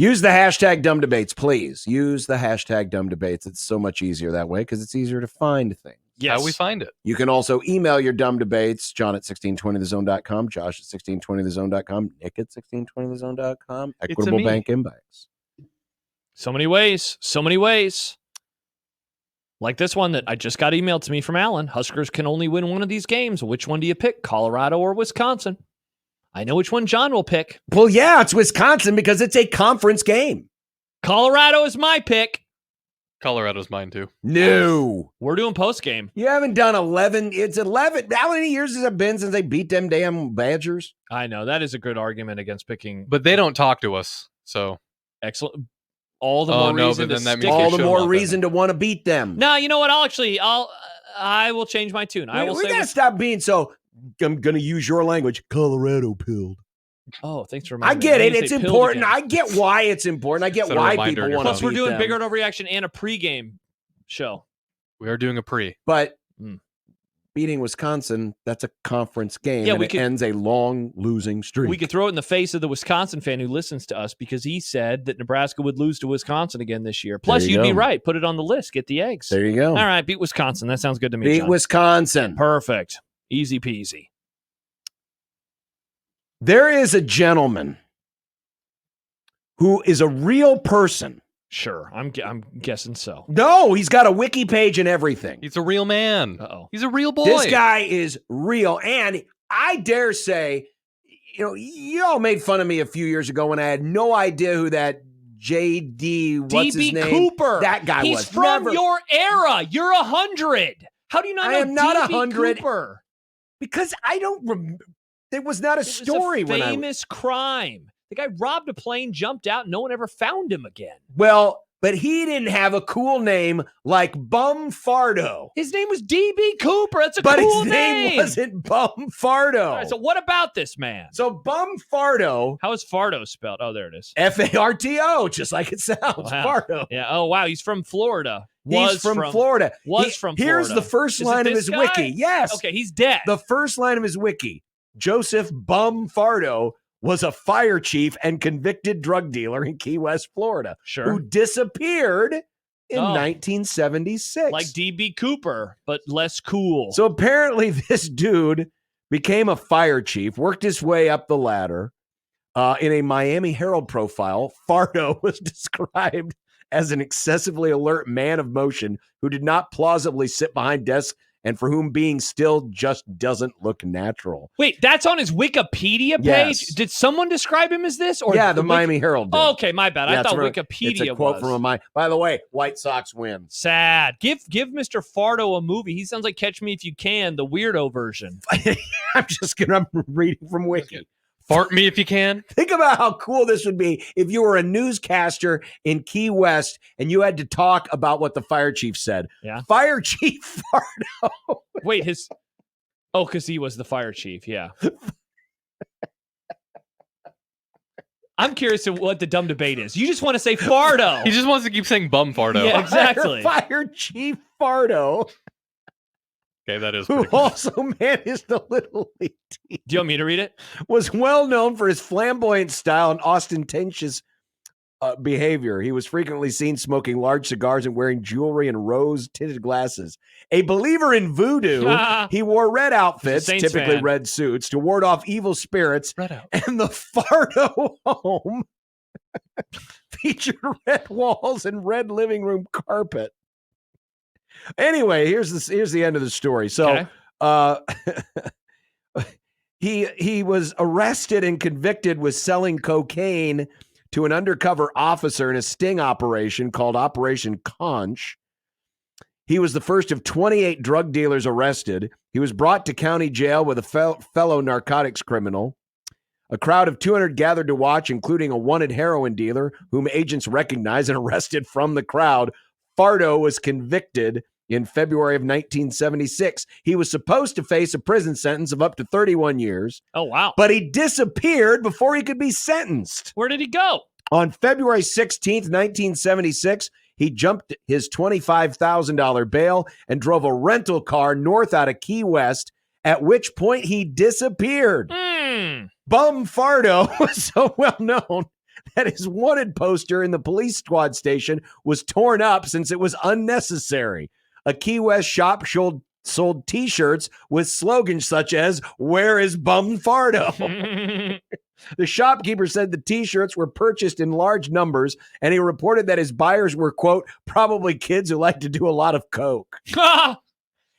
Use the hashtag dumb debates, please. Use the hashtag dumb debates. It's so much easier that way because it's easier to find things. Yes. How we find it. You can also email your dumb debates, John at 1620thezone.com, Josh at 1620thezone.com, Nick at 1620thezone.com, Equitable Bank Inbox. So many ways. So many ways. Like this one that I just got emailed to me from Alan. Huskers can only win one of these games. Which one do you pick, Colorado or Wisconsin? I know which one John will pick. Well, yeah, it's Wisconsin because it's a conference game. Colorado is my pick. Colorado's mine too. No. We're doing post game. You haven't done 11. It's 11. How many years has it been since they beat them damn Badgers? I know. That is a good argument against picking. But they don't talk to us, so. Excellent. All the more reason to stick all the more reason to want to beat them. No, you know what? I will change my tune. We gotta stop being so. I'm gonna use your language. Colorado pilled. Oh, thanks for reminding me. I get it. It's important. I get why it's important. I get why people want to. Plus, we're doing Big Red Overreaction and a pregame show. We are doing a pre, but beating Wisconsin, that's a conference game, and it ends a long losing streak. We could throw it in the face of the Wisconsin fan who listens to us because he said that Nebraska would lose to Wisconsin again this year. Plus, you'd be right. Put it on the list. Get the eggs. There you go. All right, beat Wisconsin. That sounds good to me, Beat John. Wisconsin. Perfect. Easy peasy. There is a gentleman who is a real person. Sure, I'm guessing so. No, he's got a wiki page and everything. He's a real man. Uh-oh. He's a real boy. This guy is real, and I dare say, you all made fun of me a few years ago when I had no idea who that J.D. what's his name? Cooper. That guy He's was. He's from your era. You're 100. How do you not know? I am not 100. Cooper? Because I don't remember. There was not a story when famous crime. The guy robbed a plane, jumped out, no one ever found him again. Well, but he didn't have a cool name like Bum Farto. His name was D.B. Cooper. That's a cool name. But his name wasn't Bum Farto. All right, so what about this man? So Bum Farto. How is Farto spelled? Oh, there it is. F-A-R-T-O, just like it sounds. Wow. Farto. Yeah. Oh, wow. He's from Florida. He's from Florida. Here's the first line of his wiki. Yes. Okay, he's dead. The first line of his wiki. Joseph Bum Farto was a fire chief and convicted drug dealer in Key West, Florida, who disappeared in 1976. Like D.B. Cooper, but less cool. So apparently this dude became a fire chief, worked his way up the ladder. In a Miami Herald profile, Farto was described as an excessively alert man of motion who did not plausibly sit behind desks and for whom being still just doesn't look natural. Wait, that's on his Wikipedia page? Yes. Did someone describe him as this? Or the Miami Herald did. Oh, okay, my bad. I thought Wikipedia it's a quote from By the way, White Sox win. Sad. Give Mr. Farto a movie. He sounds like Catch Me If You Can, the weirdo version. I'm reading from Wiki. Fart me if you can. Think about how cool this would be if you were a newscaster in Key West and you had to talk about what the fire chief said. Yeah. Fire Chief Farto. Wait, because he was the fire chief. Yeah. I'm curious to what the dumb debate is. You just want to say Farto. He just wants to keep saying Bum Farto. Yeah, exactly. Fire Chief Farto. Okay, that is who cool. also managed the Little League team. Do you want me to read it? Was well known for his flamboyant style and ostentatious behavior. He was frequently seen smoking large cigars and wearing jewelry and rose-tinted glasses. A believer in voodoo, he wore red outfits, typically red suits, to ward off evil spirits. And the Farto home featured red walls and red living room carpet. Anyway, here's the end of the story. So, he was arrested and convicted with selling cocaine to an undercover officer in a sting operation called Operation Conch. He was the first of 28 drug dealers arrested. He was brought to county jail with a fellow narcotics criminal. A crowd of 200 gathered to watch, including a wanted heroin dealer whom agents recognized and arrested from the crowd. Farto was convicted in February of 1976. He was supposed to face a prison sentence of up to 31 years. Oh, wow. But he disappeared before he could be sentenced. Where did he go? On February 16th, 1976, he jumped his $25,000 bail and drove a rental car north out of Key West, at which point he disappeared. Bum Farto was so well known that his wanted poster in the police squad station was torn up since it was unnecessary. A Key West shop sold T-shirts with slogans such as, "Where is Bum Farto?" The shopkeeper said the T-shirts were purchased in large numbers, and he reported that his buyers were, quote, "probably kids who like to do a lot of coke."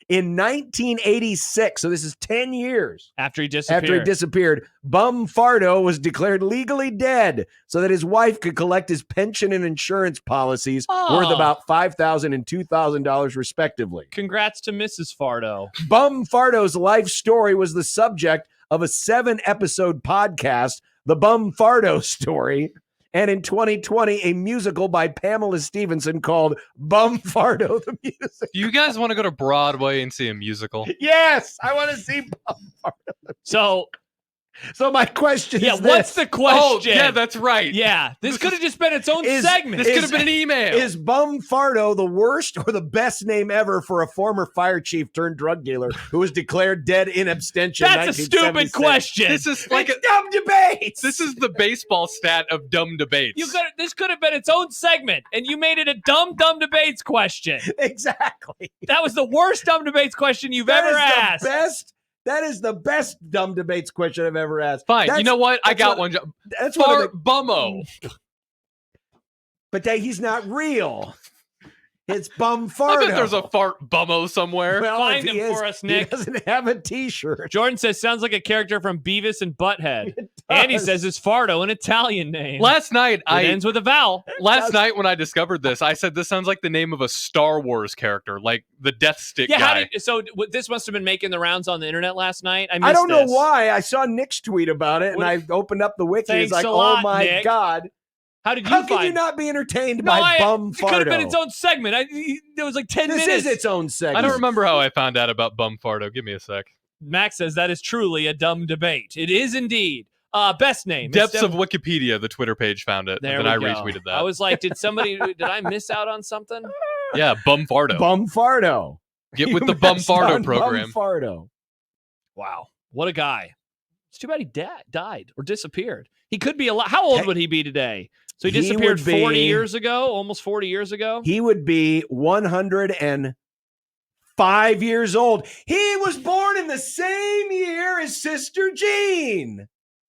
In 1986, so this is 10 years After he disappeared. Bum Farto was declared legally dead so that his wife could collect his pension and insurance policies worth about $5,000 and $2,000 respectively. Congrats to Mrs. Farto. Bum Farto's life story was the subject of a 7-episode podcast, The Bum Farto Story, and in 2020, a musical by Pamela Stevenson called Bum Farto the Musical. Do you guys want to go to Broadway and see a musical? Yes, I want to see Bum Farto. So my question is what's the question? Oh, yeah, that's right. Yeah, this could have just been its own segment. This could have been an email. Is Bum Farto the worst or the best name ever for a former fire chief turned drug dealer who was declared dead in abstention? That's a stupid question. This is like a dumb debate. This is the baseball stat of dumb debates. This could have been its own segment, and you made it a dumb debates question. Exactly. That was the worst dumb debates question you've ever asked. That is the best dumb debates question I've ever asked. Fine. You know what? I got one. That's Fart Bummo. But he's not real. It's Bum Farto. I bet there's a Fart Bummo somewhere. Well, find him for us, Nick. He doesn't have a T-shirt. Jordan says, sounds like a character from Beavis and Butthead. Andy says it's Farto, an Italian name. Last night, it ends with a vowel. Last night when I discovered this, I said this sounds like the name of a Star Wars character, like the Death Stick guy. This must have been making the rounds on the internet last night. I don't know why. I saw Nick's tweet about it, and I opened up the wiki. It's like, oh my Nick. God. How could you not be entertained by Bum Farto? It could have been its own segment. There was like 10 minutes. This is its own segment. I don't remember how I found out about Bum Farto. Give me a sec. Max says that is truly a dumb debate. It is indeed. Best name. Depths of Wikipedia, the Twitter page found it. There and then I retweeted that. I was like, did I miss out on something? Yeah, Bum Farto. Bum Farto. Get with the Bum Farto program. Bum Farto. Wow. What a guy. It's too bad he died or disappeared. He could be alive. How old would he be today? So he disappeared 40 years ago, almost 40 years ago? He would be 105 years old. He was born in the same year as Sister Jean.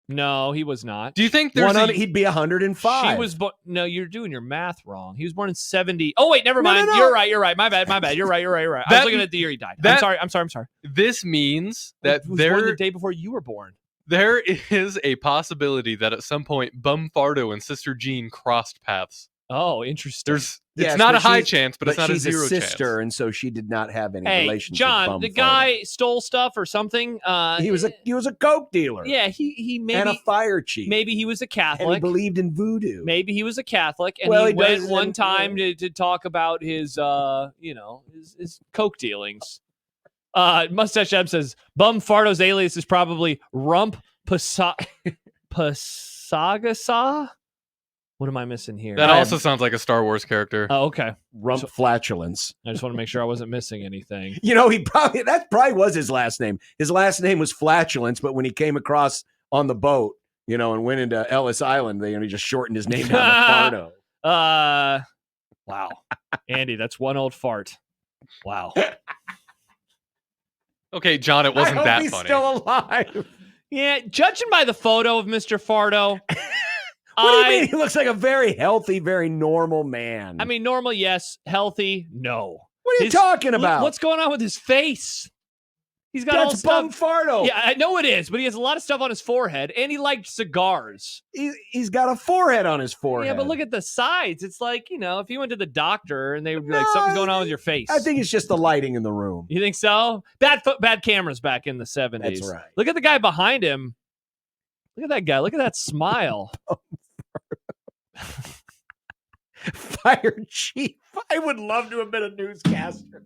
No, he was not. Do you think there's he'd be 105? She was born. No, you're doing your math wrong. He was born in 70. Oh wait, never mind. No. You're right. My bad. You're right. I was looking at the year he died. I'm sorry. This means that he was born the day before you were born. There is a possibility that at some point Bum Farto and Sister Jean crossed paths. Oh, interesting. It's not a high chance, but it's not a zero chance. She's a sister, and so she did not have any relationship. John, the guy stole stuff or something. He was a coke dealer. Yeah, he maybe and a fire chief. Maybe he was a Catholic. And he believed in voodoo. Maybe he was a Catholic, and he went one time to talk about his his coke dealings. Mustache Eb says Bum Farto's alias is probably Rump Pasagasa. What am I missing here? That also sounds like a Star Wars character. Oh, okay. Rump Flatulence. I just want to make sure I wasn't missing anything. That probably was his last name. His last name was Flatulence, but when he came across on the boat, and went into Ellis Island, he just shortened his name down to Farto. Wow. Andy, that's one old fart. Wow. Okay, John, it wasn't that he's funny. Still alive. Yeah, judging by the photo of Mr. Farto. What do you mean? He looks like a very healthy, very normal man. I mean, normal, yes. Healthy, no. What are you talking about? What's going on with his face? He's got That's all Bum stuff. Farto. Yeah, I know it is, but he has a lot of stuff on his forehead, and he liked cigars. He's got a forehead on his forehead. Yeah, but look at the sides. It's like, if you went to the doctor and they would be like, something's going on with your face. I think it's just the lighting in the room. You think so? Bad cameras back in the 70s. That's right. Look at the guy behind him. Look at that guy. Look at that smile. Fire chief. I would love to have been a newscaster.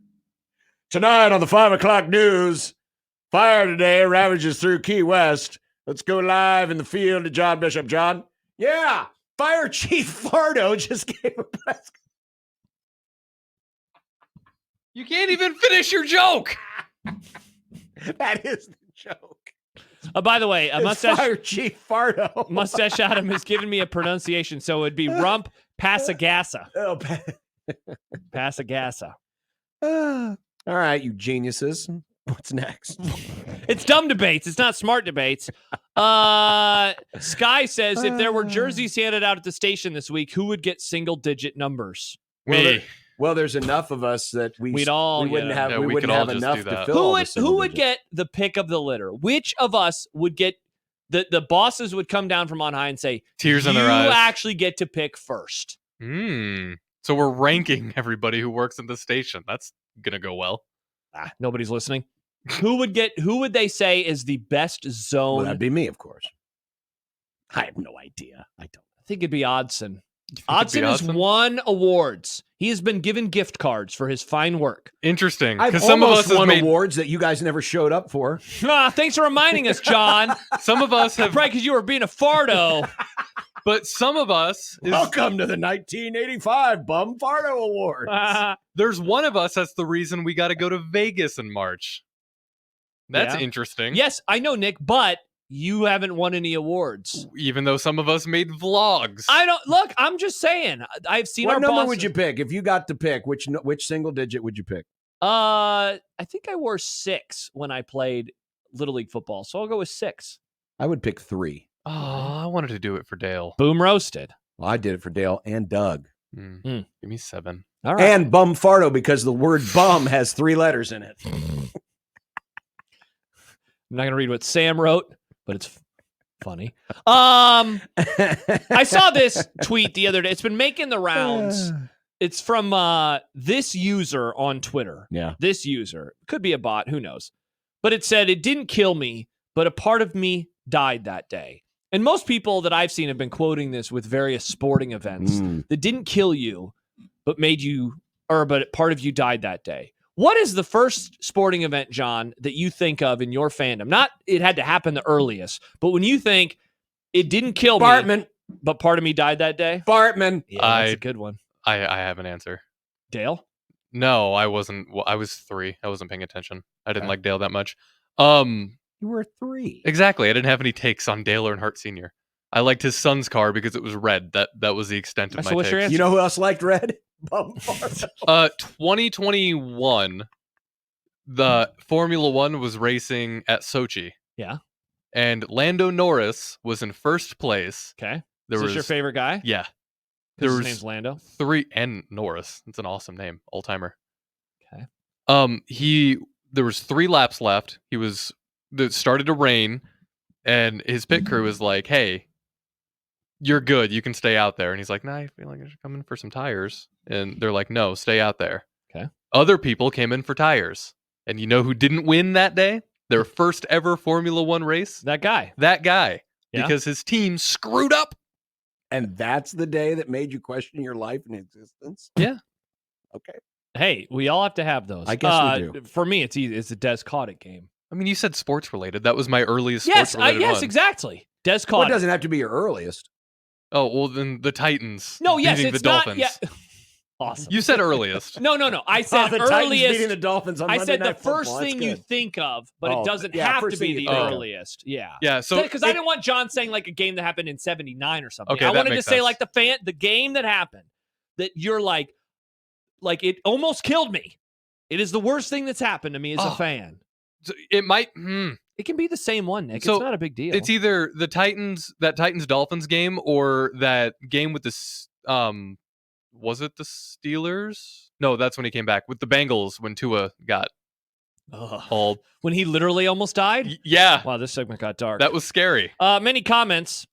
Tonight on the 5 o'clock news, fire today ravages through Key West. Let's go live in the field to John Bishop. John? Yeah, Fire Chief Farto just gave a press. You can't even finish your joke. That is the joke. By the way, a It's mustache Fire Chief Farto. Mustache Adam has given me a pronunciation, so it'd be Rump Pasagasa. Oh, Pasagasa. all right, you geniuses. What's next? It's dumb debates. It's not smart debates. Sky says if there were jerseys handed out at the station this week, who would get single-digit numbers? Me. Well, there's enough of us that we We'd wouldn't have Yeah, we we wouldn't could all have just enough do to that. fill all the Who single would digits. get the pick of the litter? Which of us would get the bosses would come down from on high and say, Tears in their eyes. You actually get to pick first. So we're ranking everybody who works at the station. That's gonna go well. Nobody's listening. Who would they say is the best zone? Well, that'd be me, of course. I have no idea. I don't. I think it'd be Odson. You think it'd be Odson has Odson? won awards. He has been given gift cards for his fine work. Interesting. I've Because some of us almost have won made awards that you guys never showed up for. Thanks for reminding us, John. some of us have, Right, because you were being a farto. but some of us is, Welcome to the 1985 Bum Farto Award. there's one of us that's the reason we got to go to Vegas in March. That's Yeah. interesting. Yes, I know, Nick, but you haven't won any awards. Even though some of us made vlogs. I don't look. I'm just saying. I've seen What our number bosses. would you pick if you got to pick? Which single digit would you pick? I think I wore 6 when I played Little League football, so I'll go with 6. I would pick 3. Oh, I wanted to do it for Dale. Boom roasted. Well, I did it for Dale and Doug. Give me 7. All right. And Bum Farto because the word bum has 3 letters in it. I'm not going to read what Sam wrote, but it's funny. I saw this tweet the other day. It's been making the rounds. It's from this user on Twitter. Yeah. This user. Could be a bot. Who knows? But it said, it didn't kill me, but a part of me died that day. And most people that I've seen have been quoting this with various sporting events that didn't kill you, but made you, but part of you died that day. What is the first sporting event, John, that you think of in your fandom? Not it had to happen the earliest, but when you think it didn't kill me, Bartman. but part of me died that day? Bartman. Yeah, that's a good one. I have an answer. Dale? No, I wasn't. Well, I was 3. I wasn't paying attention. I didn't Okay. like Dale that much. You were 3. Exactly. I didn't have any takes on Dale Earnhardt Sr. I liked his son's car because it was red. That was the extent of So my what's your takes. answer? You know who else liked red? Bum Farto. 2021, the Formula One was racing at Sochi. Yeah. And Lando Norris was in first place. Okay. There Is was this your favorite guy? Yeah. 'Cause There his was name's Lando. 3 and Norris. It's an awesome name, old timer. Okay. There was 3 laps left. It started to rain, and his pit crew was like, "Hey, you're good. You can stay out there." And he's like, "Nah, I feel like I should come in for some tires." And they're like, "No, stay out there." Okay. Other people came in for tires, and you know who didn't win that day? Their first ever Formula One race. That guy. That guy, Yeah. because his team screwed up. And that's the day that made you question your life and existence? Yeah. Okay. Hey, we all have to have those. I guess we do. For me, it's easy. It's a Des Caudic game. I mean, you said sports related. That was my earliest Yes, sports related yes, one. exactly. Des Well, it Caudic. doesn't have to be your earliest. Oh, well, then the Titans. No, yes, beating it's the not. Dolphins. Yeah. Awesome. You said earliest. No. I said the Titans earliest. beating the Dolphins on I Monday said the Night Football. first That's thing you good. think of, but Oh, it doesn't yeah, have first to be thing the you think of. earliest. Yeah. Yeah, so Because I didn't want John saying like a game that happened in '79 or something. Okay, I that wanted to makes say sense. like the game that happened that you're like it almost killed me. It is the worst thing that's happened to me as a Oh. fan. So it might. It can be the same one, Nick. So, it's not a big deal. It's either the Titans Dolphins game or that game with the was it the Steelers? No, that's when he came back with the Bengals when Tua got hauled. When he literally almost died. Yeah, Wow, this segment got dark. that was scary. Many comments.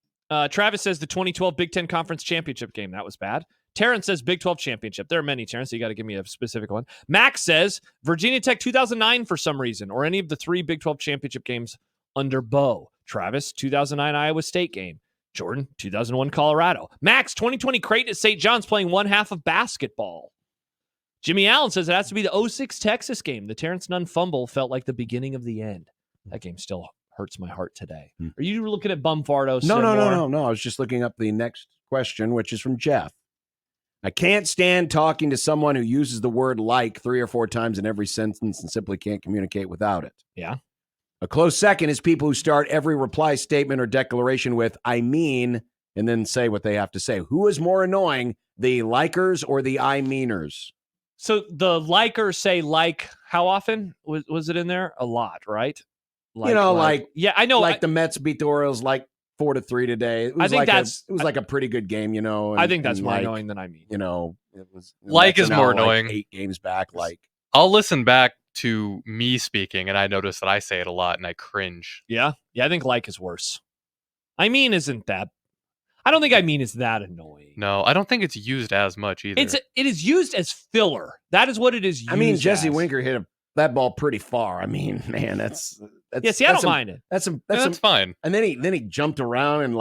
Travis says the 2012 Big Ten Conference Championship game. That was bad. Terrence says Big 12 Championship. There are many, Terrence, so you got to give me a specific one. Max says Virginia Tech 2009 for some reason, or any of the 3 Big 12 Championship games under Bo. Travis, 2009 Iowa State game. Jordan, 2001 Colorado. Max, 2020 Creighton at St. John's playing one half of basketball. Jimmy Allen says it has to be the 06 Texas game. The Terrence Nunn fumble felt like the beginning of the end. That game still hurts my heart today. Are you looking at Bum Farto? No. I was just looking up the next question, which is from Jeff. I can't stand talking to someone who uses the word like 3 or 4 times in every sentence and simply can't communicate without it. Yeah. A close second is people who start every reply statement or declaration with, I mean, and then say what they have to say. Who is more annoying, the likers or the I meaners? So the likers say like how often? Was it in there? A lot, right? Yeah, I know. Like the Mets beat the Orioles like 4-3 today. It was like a pretty good game, you know. I think that's more annoying than I mean. You know, it was Like Mets is are more now, like, annoying. 8 games back. Like I'll listen back to me speaking, and I notice that I say it a lot, and I cringe. Yeah, I think like is worse. I mean, isn't that? I don't think I mean is that annoying. No, I don't think it's used as much either. It is used as filler. That is what it is used I mean, Jesse as. Winker hit that ball pretty far. I mean, man, that's Yeah, see, I don't mind it. That's fine. And then he jumped around and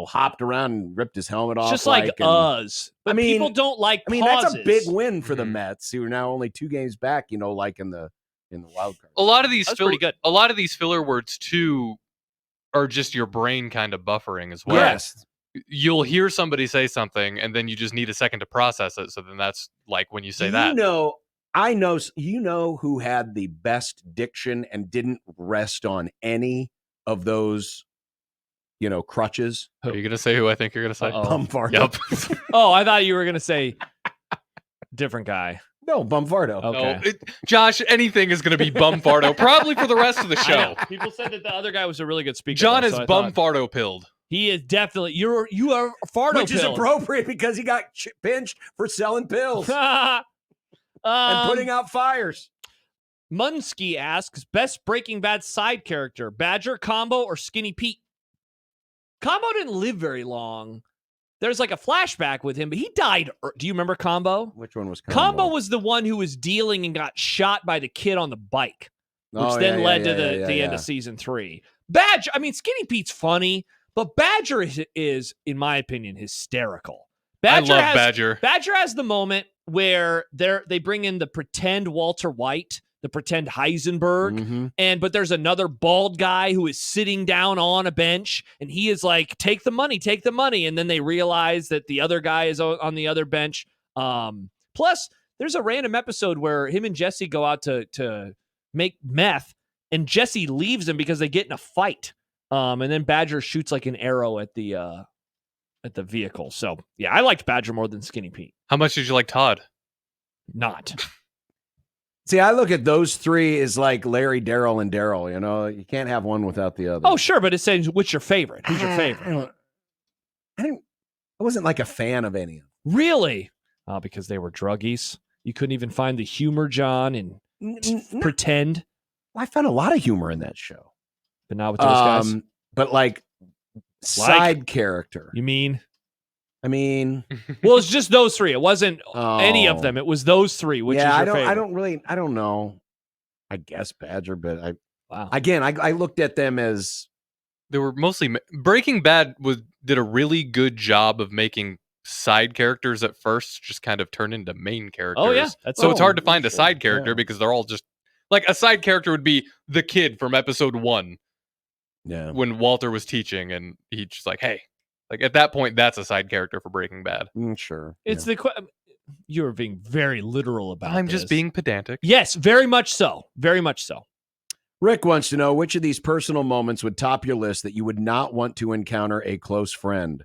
hopped around and ripped his helmet off. Just like us. But people don't like pauses. That's a big win for the Mets, who are now only 2 games back, like in the wild card. A lot of these pretty good. A lot of these filler words too are just your brain kind of buffering as well. Yes. You'll hear somebody say something and then you just need a second to process it. So then that's like when you say that. I know who had the best diction and didn't rest on any of those, crutches. Are you going to say who I think you're going to say? Bum Farto. Yep. Oh, I thought you were going to say different guy. No, Bum Farto. Okay. No, Josh, anything is going to be Bum Farto, probably for the rest of the show. People said that the other guy was a really good speaker. John is Bum Farto pilled. He is definitely. You are Farto Which is appropriate because he got pinched for selling pills and putting out fires. Munsky asks, best Breaking Bad side character, Badger, Combo, or Skinny Pete? Combo didn't live very long. There's like a flashback with him, but he died. Do you remember Combo? Which one was Combo was the one who was dealing and got shot by the kid on the bike, which then led to the end of season 3. Badger, Skinny Pete's funny, but Badger is, in my opinion, hysterical. I love Badger. Badger has the moment where they bring in the pretend Walter White, the pretend Heisenberg, but there's another bald guy who is sitting down on a bench, and he is like, take the money, and then they realize that the other guy is on the other bench. Plus, there's a random episode where him and Jesse go out to make meth, and Jesse leaves him because they get in a fight. And then Badger shoots like an arrow at the vehicle. So yeah, I liked Badger more than Skinny Pete. How much did you like Todd? Not. See, I look at those 3 as like Larry, Daryl, and Daryl. You can't have one without the other. Oh, sure, but it says which your favorite. Who's your favorite? I wasn't like a fan of any of them. Really? Oh, because they were druggies. You couldn't even find the humor, John, and pretend. Well, I found a lot of humor in that show, but not with those guys. But like side character. You mean? Well, it's just those 3. It wasn't any of them. It was those 3. Which is your favorite? I don't know. I guess Badger, but wow. Again, I looked at them as they were mostly Breaking Bad did a really good job of making side characters at first just kind of turn into main characters. Oh yeah, it's hard to find a side character because they're all just like a side character would be the kid from episode 1. Yeah, when Walter was teaching, and he's just like, hey. Like, at that point, that's a side character for Breaking Bad. Sure. It's you're being very literal about I'm just being pedantic. Yes, very much so. Very much so. Rick wants to know, which of these personal moments would top your list that you would not want to encounter a close friend?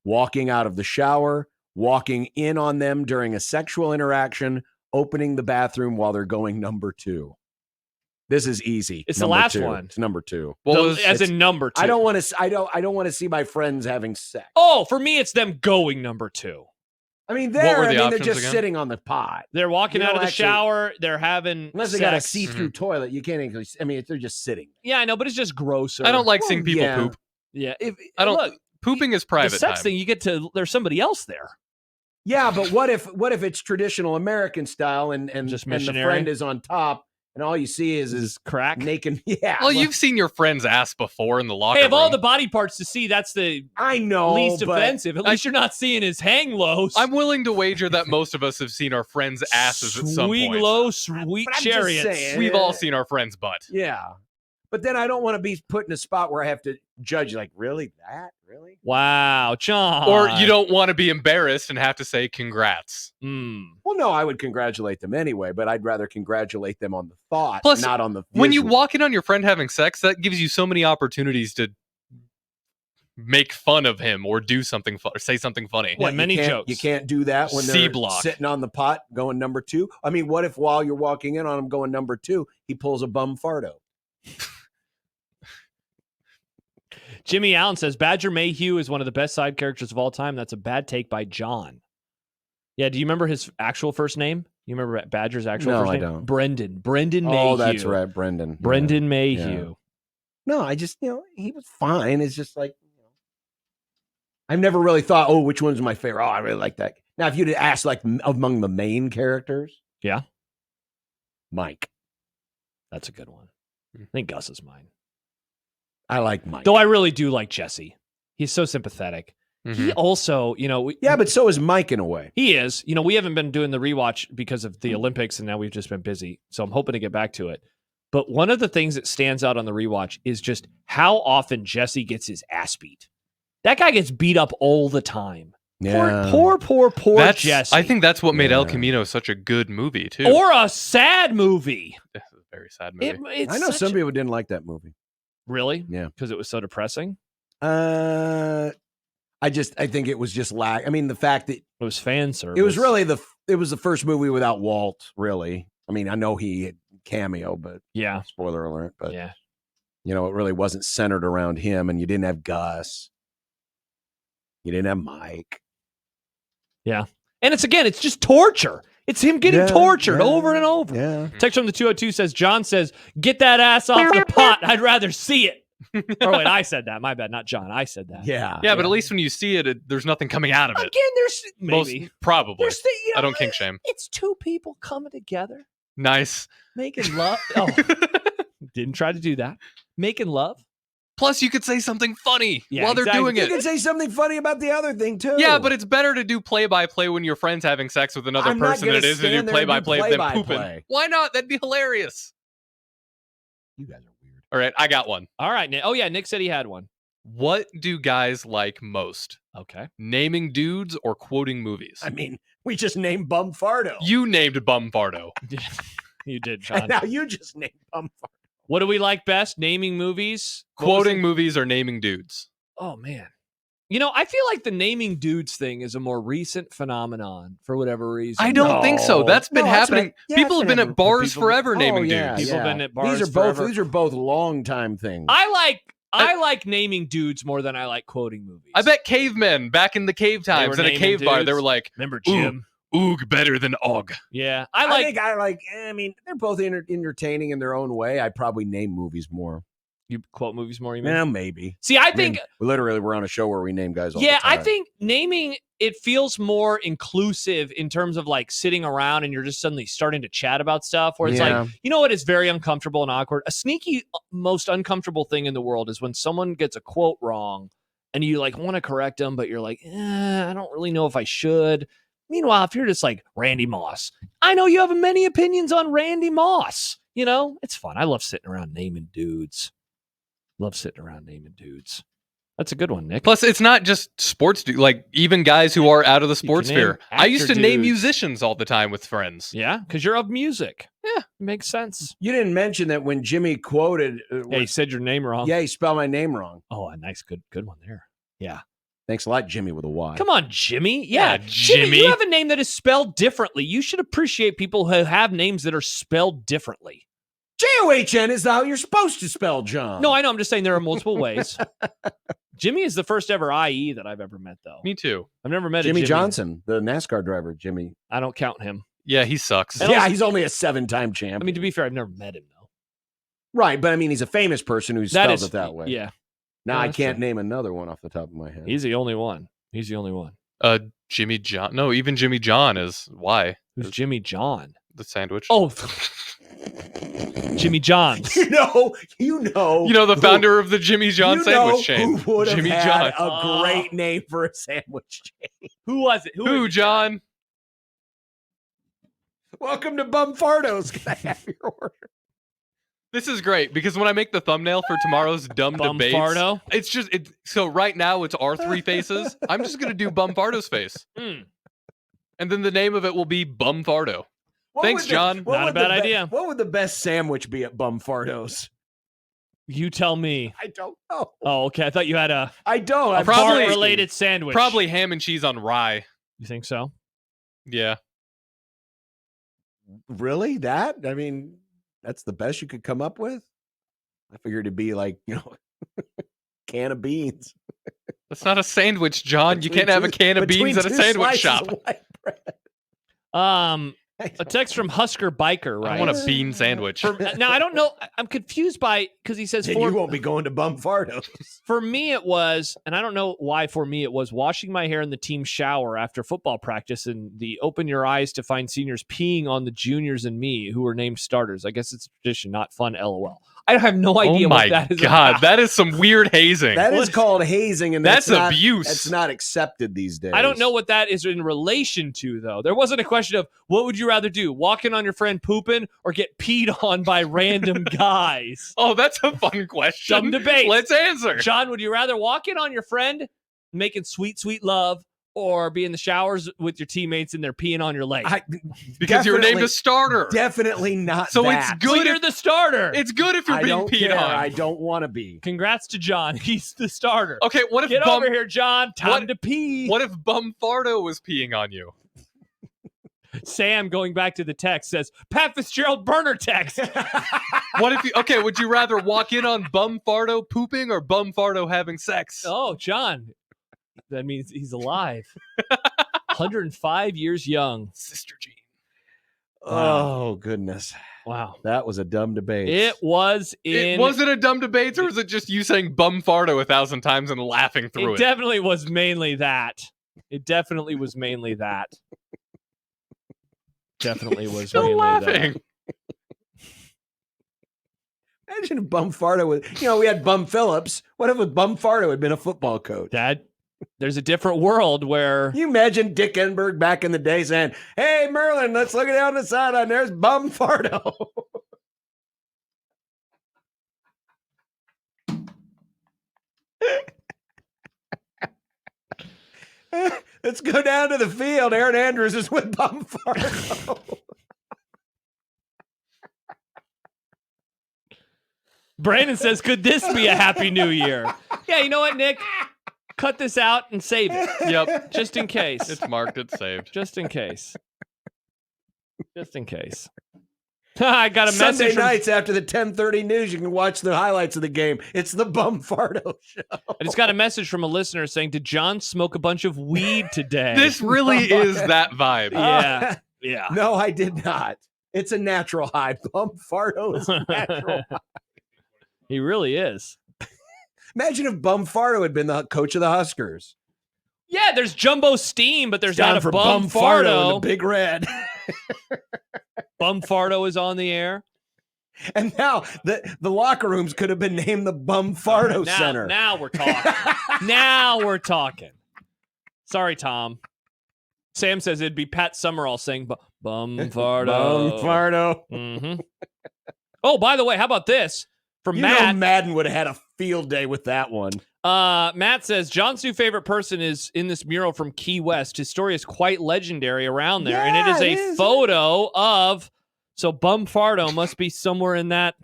Walking out of the shower, walking in on them during a sexual interaction, opening the bathroom while they're going number 2. This is easy. It's number the last 2. one. It's number 2. As in number 2. I don't want to see my friends having sex. Oh, for me, it's them going number 2. They're just sitting on the pot. They're walking out of the shower. They're having unless they got a see-through toilet. You can't even. They're just sitting. Yeah, I know, but it's just grosser. I don't like seeing people poop. Yeah, pooping is private. The sex time. thing, you get to. There's somebody else there. Yeah, but what if it's traditional American style and just and the missionary? friend is on top? And all you see is crack naked. Yeah. Well, you've seen your friend's ass before in the locker room. Hey, of all the body parts to see, that's the least offensive. At least you're not seeing his hang lows. I'm willing to wager that most of us have seen our friends' asses at some point. Swing low, sweet chariots. We've all seen our friend's butt. Yeah. But then I don't want to be put in a spot where I have to judge. Like, really, that, really? Wow, John. Or you don't want to be embarrassed and have to say congrats. Well, no, I would congratulate them anyway, but I'd rather congratulate them on the thought, Plus, not on the when you visual. walk in on your friend having sex, that gives you so many opportunities to make fun of him or do something or say something funny. What, many jokes. You can't do that when they're C-block. sitting on the pot going number 2. I mean, what if while you're walking in on him going number 2, he pulls a Bum Farto? Jimmy Allen says Badger Mayhew is one of the best side characters of all time. That's a bad take by John. Yeah, do you remember his actual first name? You remember Badger's actual No, first I name? don't. Brendan Mayhew. Oh, that's right, Brendan. Brendan Yeah. Mayhew. Yeah. No, I just, he was fine. It's just like, I've never really thought, oh, which one's my favorite? Oh, I really like that. Now, if you'd asked like among the main characters. Yeah. Mike. That's a good one. I think Gus is mine. I like Mike. Though I really do like Jesse. He's so sympathetic. Mm-hmm. He also, yeah, but so is Mike in a way. He is. We haven't been doing the rewatch because of the Olympics, and now we've just been busy. So I'm hoping to get back to it. But one of the things that stands out on the rewatch is just how often Jesse gets his ass beat. That guy gets beat up all the time. Yeah. Poor Jesse. I think that's what made El Camino such a good movie, too. Or a sad movie. It's a very sad movie. I know some people didn't like that movie. Really? Yeah. Because it was so depressing? I think it was just I mean, the fact that it was fan service. It was really it was the first movie without Walt, really. I mean, I know he had cameo, but yeah. Spoiler alert, but yeah. It really wasn't centered around him, and you didn't have Gus. You didn't have Mike. Yeah. And it's just torture. It's him getting tortured over and over. Yeah. Text from the 202 says, John says, get that ass off the pot. I'd rather see it. Oh, wait, I said that. My bad. Not John. I said that. Yeah. Yeah, but at least when you see it, there's nothing coming out of it. Again, there's maybe. Probably. There's I don't kink shame. It's two people coming together. Nice. Making love. Oh, didn't try to do that. Making love. Plus, you could say something funny while they're doing it. You could say something funny about the other thing, too. Yeah, but it's better to do play-by-play when your friend's having sex with another person than it is to do play-by-play than pooping. Why not? That'd be hilarious. You guys are weird. All right, I got one. All right. Oh, yeah, Nick said he had one. What do guys like most? Okay. Naming dudes or quoting movies? I mean, we just named Bum Farto. You named Bum Farto. You did, John. Now you just named Bum Farto. What do we like best? Naming movies? Quoting movies or naming dudes? Oh, man. I feel like the naming dudes thing is a more recent phenomenon for whatever reason. I don't think so. That's been happening. People have been at bars forever naming dudes. People have been at bars These are both long time things. I like naming dudes more than I like quoting movies. I bet cavemen back in the cave times in a cave bar, they were like, remember Jim? Oog better than Og. Yeah. I mean, they're both entertaining in their own way. I'd probably name movies more. You quote movies more, you mean? Yeah, maybe. See, I think literally we're on a show where we name guys all the time. I think naming it feels more inclusive in terms of like sitting around and you're just suddenly starting to chat about stuff where it's like, you know what is very uncomfortable and awkward? A sneaky, most uncomfortable thing in the world is when someone gets a quote wrong and you like want to correct them, but you're like, I don't really know if I should. Meanwhile, if you're just like Randy Moss, I know you have many opinions on Randy Moss. It's fun. I love sitting around naming dudes. That's a good one, Nick. Plus, it's not just sports dudes. Like, even guys who are out of the sports sphere. I used to name musicians all the time with friends. Yeah, because you're of music. Yeah, makes sense. You didn't mention that when Jimmy quoted... he said your name wrong. Yeah, he spelled my name wrong. Oh, a nice, good one there. Yeah. Thanks a lot, Jimmy with a Y. Come on, Jimmy. Yeah, Jimmy. You have a name that is spelled differently. You should appreciate people who have names that are spelled differently. John is how you're supposed to spell John. No, I know. I'm just saying there are multiple ways. Jimmy is the first ever IE that I've ever met, though. Me too. I've never met Jimmy Johnson, the NASCAR driver, Jimmy. I don't count him. Yeah, he sucks. Yeah, he's only a 7-time champ. I mean, to be fair, I've never met him, though. Right, but I mean, he's a famous person who spells it that way. Yeah. Now, I can't name another one off the top of my head. He's the only one. Jimmy John. No, even Jimmy John is why. Who's Jimmy John? The sandwich. Oh, Jimmy John's. You know the founder of the Jimmy John sandwich chain. Who would have Jimmy had John. a great name for a sandwich chain? Who was it? Who, John? Welcome to Bum Farto's. Can I have your order? This is great because when I make the thumbnail for tomorrow's dumb Bum debates, Farto. it's just so right now it's our three faces. I'm just gonna do Bum Farto's face, and then the name of it will be Bum Farto. Thanks, John. Not a bad idea. What would the best sandwich be at Bum Farto's? You tell me. I don't know. Oh, okay. I thought you had a I don't. I'm Probably- asking. related sandwich. Probably ham and cheese on rye. You think so? Yeah. Really? That? I mean, that's the best you could come up with? I figured it'd be like, can of beans. That's not a sandwich, John. You can't have a can of beans at a sandwich shop. A text from Husker Biker, right? I want a bean sandwich. Now, I don't know. I'm confused by, because he says, Then you won't be going to Bum Farto's. for me it was, and I don't know why for me it was, washing my hair in the team shower after football practice and the open your eyes to find seniors peeing on the juniors and me who were named starters. I guess it's a tradition, not fun, LOL. I have no idea Oh my what that is God, about. that is some weird hazing. That is called hazing, and That's not, abuse. That's not accepted these days. I don't know what that is in relation to, though. There wasn't a question of, what would you rather do, walk in on your friend pooping or get peed on by random guys? Oh, that's a fun question. Dumb debate. Let's answer. John, would you rather walk in on your friend making sweet, sweet love or be in the showers with your teammates and they're peeing on your leg? Because you were named definitely- a starter. Definitely not So that. it's good Well, you're if, the starter. it's good if you're I being don't peed care. on. I don't want to be. Congrats to John. He's the starter. Okay, what if Get Bum, over here, John. Time what- to pee. What if Bum Farto was peeing on you? Sam, going back to the text, says, Pat Fitzgerald burner text. What if you would you rather walk in on Bum Farto pooping or Bum Farto having sex? Oh, John. That means he's alive. 105 years young. Sister Jean. Oh, goodness. Wow. That was a dumb debate. It was in. Was it a dumb debate or was it just you saying Bum Farto 1,000 times and laughing through it? definitely was mainly that. It definitely was mainly that. Definitely was Still mainly laughing. that. Imagine if Bum Farto was, we had Bum Phillips. What if Bum Farto had been a football coach? Dad, there's a different world where Can you imagine Dick Enberg back in the day saying, "Hey, Merlin, let's look down the sideline. There's Bum Farto." Let's go down to the field. Aaron Andrews is with Bum Farto. Brandon says, could this be a happy new year? Yeah, you know what, Nick? Cut this out and save it. Yep. Just in case. It's marked, it's saved. Just in case. Just in case. I got a Sunday message from, nights after the 10:30 news, you can watch the highlights of the game. It's the Bum Farto show. I just got a message from a listener saying, did John smoke a bunch of weed today? This really is that vibe. Yeah. Yeah. No, I did not. It's a natural high. Bum Farto is a natural high. He really is. Imagine if Bum Farto had been the coach of the Huskers. Yeah, there's Jumbo Steam, but there's Down not a for Bum Farto in Farto. the Big Red. Bum Farto is on the air. And now the locker rooms could have been named the Bum Farto now, Center. Now we're talking. Now we're talking. Sorry, Tom. Sam says it'd be Pat Summerall saying Bum Farto. Bum Farto. Mm-hmm. Oh, by the way, how about this? From You Matt. know Madden would have had a field day with that one. Matt says John's new favorite person is in this mural from Key West. His story is quite legendary around there, and it is a photo of. So Bum Farto must be somewhere in that.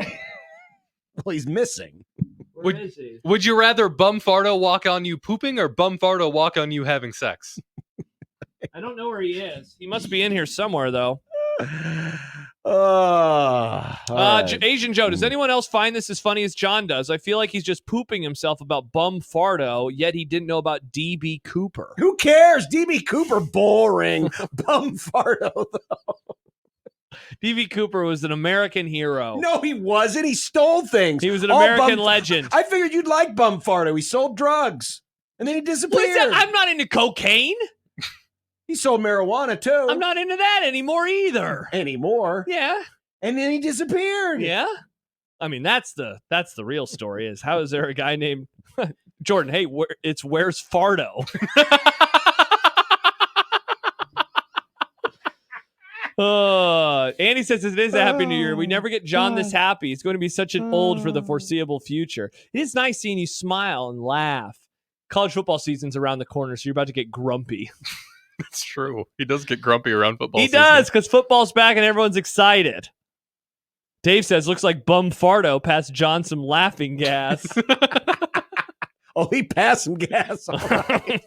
Well, he's missing. Where is he? Would you rather Bum Farto walk on you pooping or Bum Farto walk on you having sex? I don't know where he is. He must be in here somewhere, though. Asian Joe, does anyone else find this as funny as John does? I feel like he's just pooping himself about Bum Farto, yet he didn't know about D.B. Cooper. Who cares? DB Cooper, boring. Bum Farto, though. D.B. Cooper was an American hero. No, he wasn't. He stole things. He was an All American Bum- legend. I figured you'd like Bum Farto. He sold drugs. And then he What is disappeared. that? I'm not into cocaine. He sold marijuana, too. I'm not into that anymore either. Anymore. Yeah. And then he disappeared. Yeah. I mean, that's the real story is how is there a guy named Jordan? Hey, where's Farto? Andy says it is a happy new year. We never get John this happy. He's going to be such an old for the foreseeable future. It is nice seeing you smile and laugh. College football season's around the corner, so you're about to get grumpy. It's true. He does get grumpy around football He season. does, because football's back and everyone's excited. Dave says, looks like Bum Farto passed John some laughing gas. Oh, he passed some gas. All right.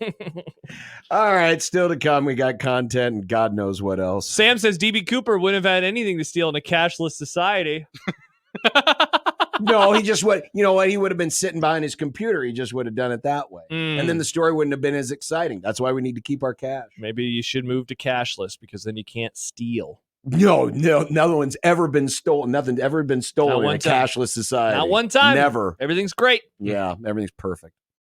All right, still to come. We got content and God knows what else. Sam says DB Cooper wouldn't have had anything to steal in a cashless society. No, he just would. You know what? He would have been sitting behind his computer. He just would have done it that way. And then the story wouldn't have been as exciting. That's why we need to keep our cash. Maybe you should move to cashless because then you can't steal. No, one's ever been stolen. Nothing's ever been stolen in a cashless society. Not one time. Never. Everything's great. Yeah, everything's perfect.